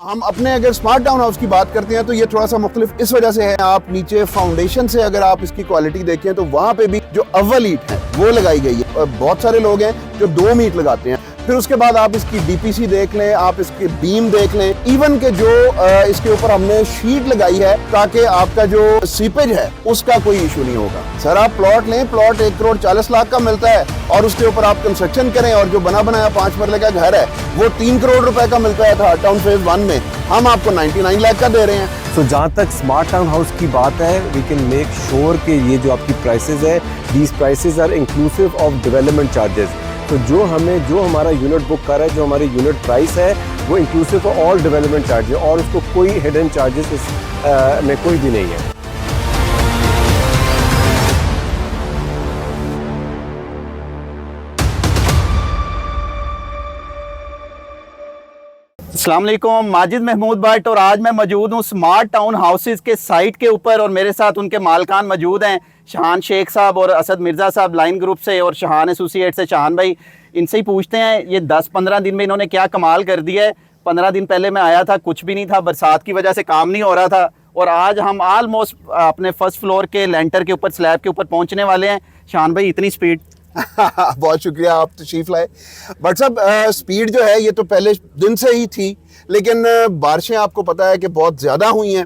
हम अपने अगर स्मार्ट टाउन हाउस की बात करते हैं तो ये थोड़ा सा मुख्तलिफ इस वजह से है। आप नीचे फाउंडेशन से अगर आप इसकी क्वालिटी देखें तो वहाँ पे भी जो अव्वल ईंट है वो लगाई गई है। बहुत सारे लोग हैं जो 2 मीट लगाते हैं, फिर उसके बाद आप इसकी डीपीसी देख लें, आप इसके बीम देख लें, इवन के जो इसके ऊपर हमने शीट लगाई है ताकि आपका जो सीपेज है उसका कोई इशू नहीं होगा। सर आप प्लॉट लें, प्लॉट 1 करोड़ 40 लाख का मिलता है और उसके ऊपर आप कंस्ट्रक्शन करें और जो बना बनाया 5 मरले का घर है वो 3 करोड़ रुपए का मिलता है था टाउन फेज 1 में, हम आपको 99 लाख का दे रहे हैं। तो जहाँ तक स्मार्ट टाउन हाउस की बात है, वी कैन मेक श्योर कि ये जो आपकी प्राइसेस है, these prices are inclusive of development charges. तो जो हमारा यूनिट बुक कर रहा है, जो हमारी यूनिट प्राइस है वो inclusive of all development charges, और उसको कोई हिडन चार्जेस इस में कोई भी नहीं है। अस्सलाम वालेकुम, माजिद महमूद भट्ट, और आज मैं मौजूद हूँ स्मार्ट टाउन हाउसेस के साइट के ऊपर और मेरे साथ उनके मालकान मौजूद हैं, शहान शेख साहब और असद मिर्ज़ा साहब लाइन ग्रुप से और शहान एसोसिएट से। शहान भाई, इनसे ही पूछते हैं ये 10-15 दिन में इन्होंने क्या कमाल कर दिया है। 15 दिन पहले मैं आया था, कुछ भी नहीं था, बरसात की वजह से काम नहीं हो रहा था, और आज हम ऑलमोस्ट अपने फर्स्ट फ्लोर के लेंटर के ऊपर, स्लैब के ऊपर पहुँचने वाले हैं। शहान भाई, इतनी स्पीड बहुत शुक्रिया, आप तशरीफ लाए। बट साहब स्पीड जो है ये तो पहले दिन से ही थी, लेकिन बारिशें आपको पता है कि बहुत ज़्यादा हुई हैं,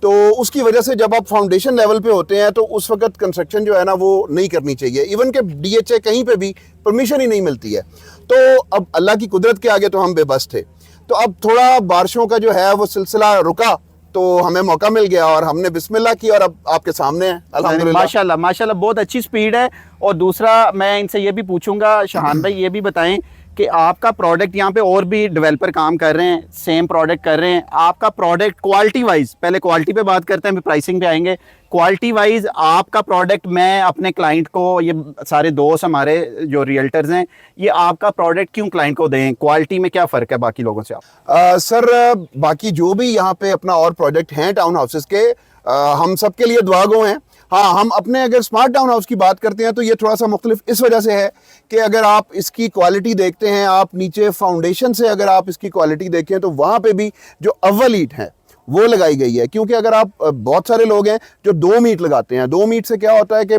तो उसकी वजह से जब आप फाउंडेशन लेवल पे होते हैं तो उस वक्त कंस्ट्रक्शन जो है ना वो नहीं करनी चाहिए। इवन के DHA कहीं पे भी परमिशन ही नहीं मिलती है। तो अब अल्लाह की कुदरत के आगे तो हम बेबस थे। तो अब थोड़ा बारिशों का जो है वो सिलसिला रुका तो हमें मौका मिल गया और हमने बिस्मिल्लाह की और अब आपके सामने है अल्हम्दुलिल्लाह। माशाल्लाह माशाल्लाह, बहुत अच्छी स्पीड है। और दूसरा मैं इनसे ये भी पूछूंगा, शहान भाई ये भी बताएं कि आपका प्रोडक्ट, यहाँ पे और भी डेवलपर काम कर रहे हैं, सेम प्रोडक्ट कर रहे हैं, आपका प्रोडक्ट क्वालिटी वाइज, पहले क्वालिटी पे बात करते हैं फिर प्राइसिंग पे आएंगे। क्वालिटी वाइज आपका प्रोडक्ट, मैं अपने क्लाइंट को, ये सारे दोस्त हमारे जो रियल्टर्स हैं, ये आपका प्रोडक्ट क्यों क्लाइंट को दें? क्वालिटी में क्या फ़र्क है बाकी लोगों से? आप सर बाकी जो भी यहाँ पे अपना और प्रोजेक्ट हैं टाउन हाउसेस के, हम सबके लिए दुआ गो हैं। हाँ, हम अपने अगर स्मार्ट टाउन हाउस की बात करते हैं तो ये थोड़ा सा मुख्तलिफ इस वजह से है कि अगर आप इसकी क्वालिटी देखते हैं, आप नीचे फाउंडेशन से अगर आप इसकी क्वालिटी देखें तो वहाँ पे भी जो अव्वल ईंट है वो लगाई गई है। क्योंकि अगर आप, बहुत सारे लोग हैं जो 2 मीट लगाते हैं, 2 मीट से क्या होता है कि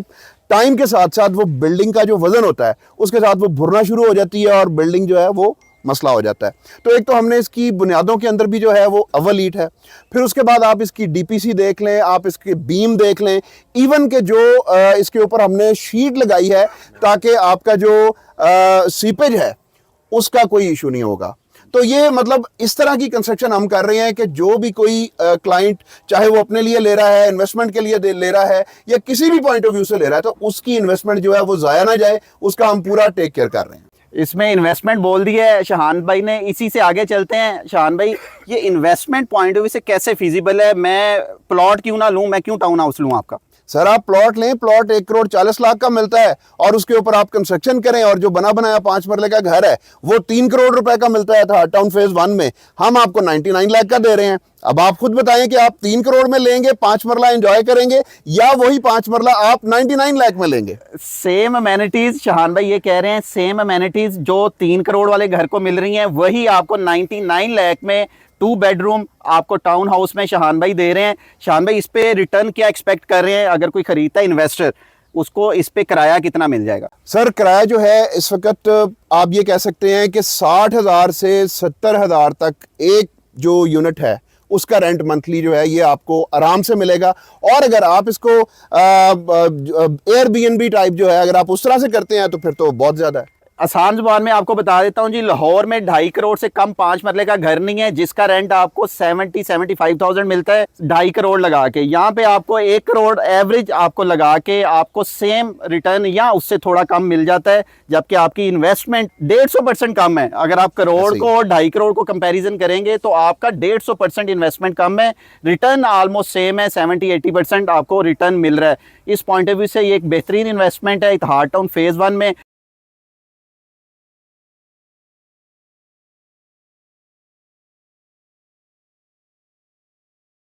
टाइम के साथ साथ वो बिल्डिंग का जो वजन होता है उसके साथ वो भुरना शुरू हो जाती है और बिल्डिंग जो है वो मसला हो जाता है। तो एक तो हमने इसकी बुनियादों के अंदर भी जो है वो अव्वल ईंट है, फिर उसके बाद आप इसकी डीपीसी देख लें, आप इसके बीम देख लें, इवन के जो इसके ऊपर हमने शीट लगाई है ताकि आपका जो सीपेज है उसका कोई इशू नहीं होगा। तो ये मतलब इस तरह की कंस्ट्रक्शन हम कर रहे हैं कि जो भी कोई क्लाइंट, चाहे वो अपने लिए ले रहा है, इन्वेस्टमेंट के लिए ले रहा है या किसी भी पॉइंट ऑफ व्यू से ले रहा है, तो उसकी इन्वेस्टमेंट जो है वो ज़ाया ना जाए, उसका हम पूरा टेक केयर कर रहे हैं। इसमें इन्वेस्टमेंट बोल दी है शहान भाई ने, इसी से आगे चलते हैं। शहान भाई, ये इन्वेस्टमेंट पॉइंट ऑफ व्यू से कैसे फिजिबल है? मैं प्लॉट क्यों ना लूं, मैं क्यों टाउन हाउस लूं आपका? सर आप प्लॉट लें, प्लॉट 1 करोड़ 40 लाख का मिलता है और उसके ऊपर आप कंस्ट्रक्शन करें और जो बना बनाया 5 मरले का घर है वो 3 करोड़ रुपए का मिलता है था टाउन फेज 1 में, हम आपको 99 लाख का दे रहे हैं। अब आप खुद बताएं कि आप 3 करोड़ में लेंगे, 5 मरला एंजॉय करेंगे, या वही 5 मरला आप 99 लाख में लेंगे? सेम अमेनिटीज, शहान भाई ये कह रहे हैं, सेम अमेनिटीज जो 3 करोड़ वाले घर को मिल रही हैं वही आपको 99 लाख में 2 बेडरूम आपको टाउन हाउस में शहान भाई दे रहे हैं। शहान भाई, इस पे रिटर्न क्या एक्सपेक्ट कर रहे हैं? अगर कोई खरीदता है इन्वेस्टर, उसको इस पे किराया कितना मिल जाएगा? सर किराया जो है इस वक्त आप ये कह सकते हैं कि 60,000 से 70,000 तक एक जो यूनिट है उसका रेंट मंथली जो है ये आपको आराम से मिलेगा। और अगर आप इसको एयरबीएनबी टाइप जो है अगर आप उस तरह से करते हैं तो फिर तो बहुत ज़्यादा है। आसान जुबान में आपको बता देता हूँ जी, लाहौर में 2.5 करोड़ से कम 5 मरले का घर नहीं है जिसका रेंट आपको 75,000 मिलता है 2.5 करोड़ लगा के। यहाँ पे आपको 1 करोड़ एवरेज आपको लगा के आपको सेम रिटर्न या उससे थोड़ा कम मिल जाता है, जबकि आपकी इन्वेस्टमेंट 150% कम है। अगर आप करोड़ को और 2.5 करोड़ को कंपेरिजन करेंगे तो आपका 150% इन्वेस्टमेंट कम है, रिटर्न ऑलमोस्ट सेम है, 70-80% आपको रिटर्न मिल रहा है। इस पॉइंट ऑफ व्यू से ये एक बेहतरीन इन्वेस्टमेंट है इत्तेहाद टाउन फेज 1 में।